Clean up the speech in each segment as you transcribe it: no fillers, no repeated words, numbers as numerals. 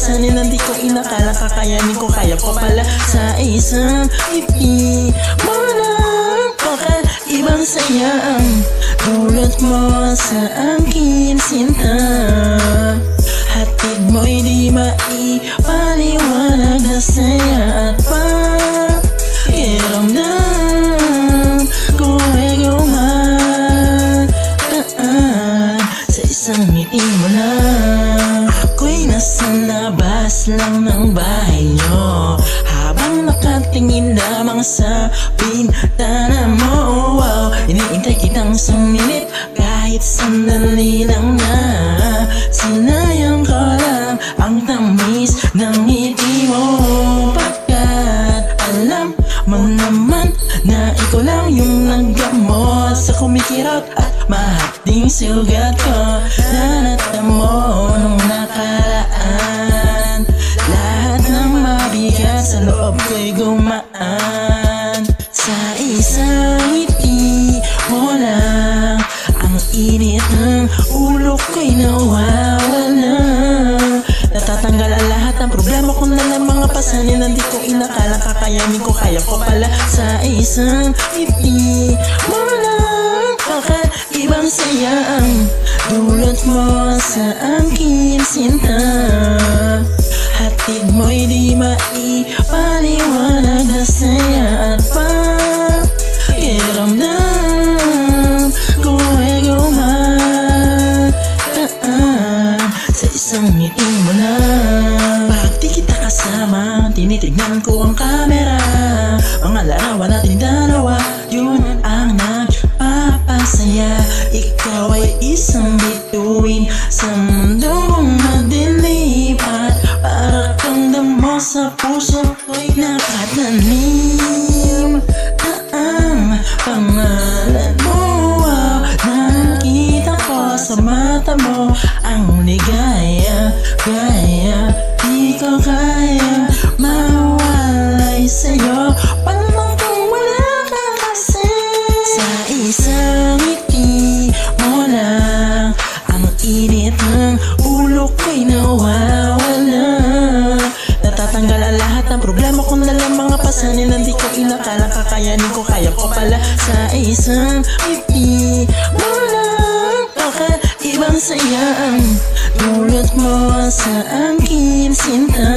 pasanin na di ko inakala kakayanin ko. Kaya ko pala sa isang ngiti mo lang ibang sayang dulot mo sa akin sinta. Hatid mo'y di maipaliwanag na saya at pakiramdam ko ay gumataan sa isang ngiti mo lang. Ako'y nasa labas lang ng bahay nyo habang nakatingin lamang sa bintana mo. Wow, iniintay kitang sumilip kahit sandali lang na. Sinayang ko lang ang tamis ng ngiti mo, pagkat alam mo naman na ikaw lang yung naggamot sa kumikirot at mahapding sugat ko na natamo nung nakaraan. Lahat ng mabigat sa loob ko'y gumaan sa isang ngiti mo lang. Ang init ng ulo ko'y nawawala. Natatanggal ang lahat ng problema ko na ng mga pasanin na di ko inakala kakayanin ko. Kaya ko pala sa isang ngiti mo lang. Ibang sayang dulot mo sa akin sinta. Hatid mo'y di maipaliwanag na saya at pakiramdam ko ay gumataan sa isang ngiti mo lang. Pag di kita kasama, tinitignan ko ang camera. Mga larawan natin dalawa, yun ang nagpapasaya. Ikaw ay isang bituin sa mundong madilim at para kang damo sa puso ko'y nakatanim na ang pangalan mo. Nakita ko sa mata mo ang ligaya, gaya di ko kaya mawalay sa'yo. Palamang kung wala ka kasi sa isang ngiti mo lang. Ang init ng ulo ko'y nawawala. Natatanggal ang lahat ng problema ko na lang mga pasanin na di ko inakala kakayanin ko. Kaya ko pala sa isang ngiti mo lang. Ibang sayang dulot mo sa akin sinta.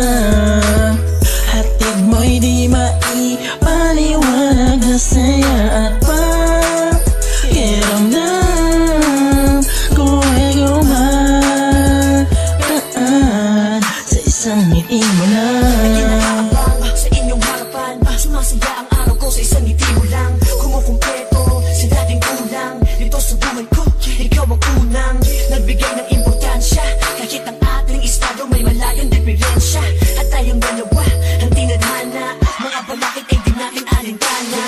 Hatid mo'y di maipaliwanag na saya at pakiramdam ko ay gumataan sa isang ngiti mo lang. Sa inyong harapan, sumasaya ang araw ko sa isang ngiti mo lang. Kumukumpleto sa dating kulang dito sa buhay ko. Ikaw ang unang nagbigay ng importansya. Kahit ang ating estado may malayong diferensya. At tayong dalawa ang tinadhana. Mga balakid ay di natin alintana.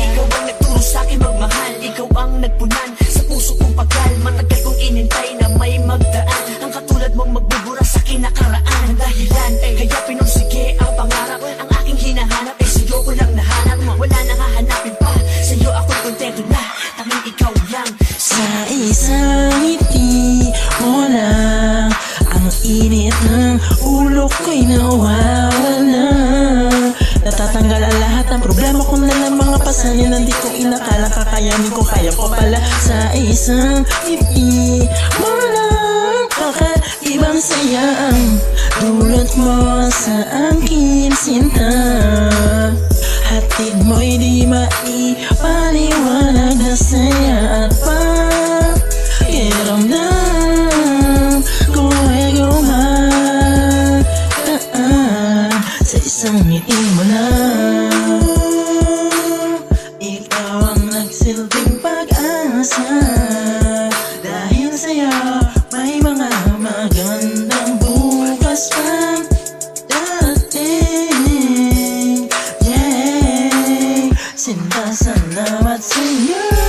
Ikaw ang nagturo sa'kin magmahal. Ikaw ang nagpunan sa puso kong pagkal. Matagal kong inintay na may magdaan. Ang katulad mong magbubura sa kinakaraan. Ang dahilan kaya pinursige ang pangarap. Ang aking hinahanap ay sa'yo ko lang nahanap. Wala nang hahanapin pa, sa'yo ako'y kontento na. Tanging ikaw lang sa isang ngiti mo lang. Ang init ng ulo ko'y nawawala. Natatanggal ang lahat ng problema ko na ng mga pasanin na di ko inakala kakayanin ko. Kaya ko pala sa isang ngiti mo lang. Ibang sayang dulot mo sa akin sinta. Hatid mo'y di maipaliwanag na saya at pakiramdam ko ay gumataan sa isang ngiti mo lang. Ikaw ang nagsilbing pag-asa. Dahil sa'yo may mga magandang bukas pang dating. Yeah, sinta salamat sa'yo.